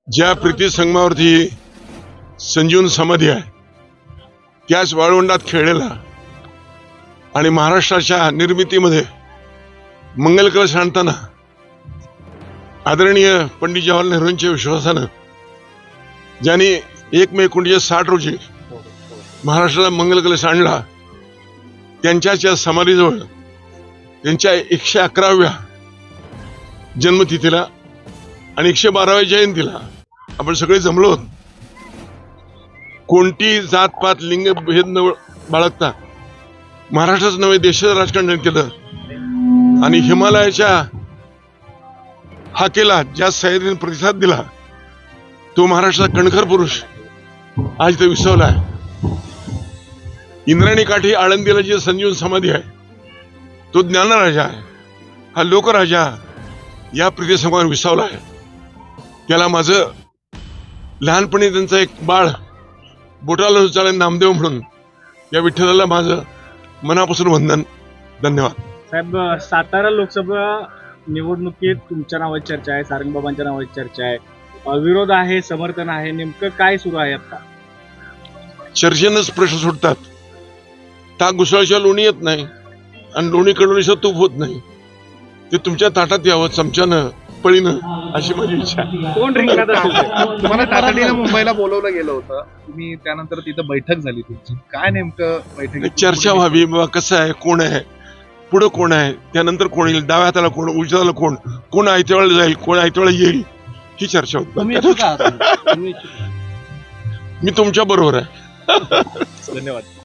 ज्या प्रीती संगमावरती संजीवन समाधी आहे त्याच वाळवंटात खेळलेला आणि महाराष्ट्राच्या निर्मितीमध्ये मंगल कलश आणताना आदरणीय पंडित जवाहरलाल नेहरूंच्या विश्वासानं ज्यांनी 1 मे 1960 रोजी महाराष्ट्राला मंगल कलश आणला, त्यांच्या समाधीजवळ त्यांच्या 111व्या जन्मतिथीला आणि 112व्या जयंतीला आपण सगळे जमलो होतो. कोणती जातपात लिंग भेद न बाळगता महाराष्ट्राचं नवे देशाचं राजकारण केलं आणि हिमालयाच्या हाकेला ज्या सह्याद्रीने प्रतिसाद दिला तो महाराष्ट्राचा कणखर पुरुष आज ते विसरला आहे. इंद्रायणी काठी आळंदीला जी संजीवन समाधी आहे तो ज्ञानराजा आहे, हा लोकराजा या प्रीती संगमावर विसावला आहे. त्याला माझं लहानपणी त्यांचं एक बाळ बोटाला उचलले नामदेव म्हणून या विठ्ठलाला माझं मनापासून वंदन. धन्यवाद साहेब. सातारा लोकसभा निवडणुकीत तुमच्या नावाची चर्चा आहे, सारंगबाबांच्या नावाची चर्चा आहे, विरोध आहे, समर्थन आहे, नेमकं काय सुरू आहे आता? चर्चेनंच प्रश्न सुटतात. ताक घुसळल्याशिवाय लोणी येत नाही आणि लोणी कडवल्याशिवाय तूप होत नाही. ते तुमच्या ताटात यावं चमच्यानं पळीनं अशी माझी इच्छा आहे. कोण रिंगणात असेल? तुम्हाला तातडीनं मुंबईला बोलवलं गेलं होतं, तुम्ही त्यानंतर तिथं बैठक झाली तुमची, काय नेमकं बैठक? चर्चा व्हावी, बाबा कसं आहे, कोण आहे, पुढं कोण आहे, त्यानंतर कोण येईल, डाव्या हाताला कोण, उजव्या हाताला कोण, कोण आयत्या वेळेला जाईल, कोण आयत्या वेळेला येईल, ही चर्चा होती. मी तुमच्या बरोबर आहे. धन्यवाद.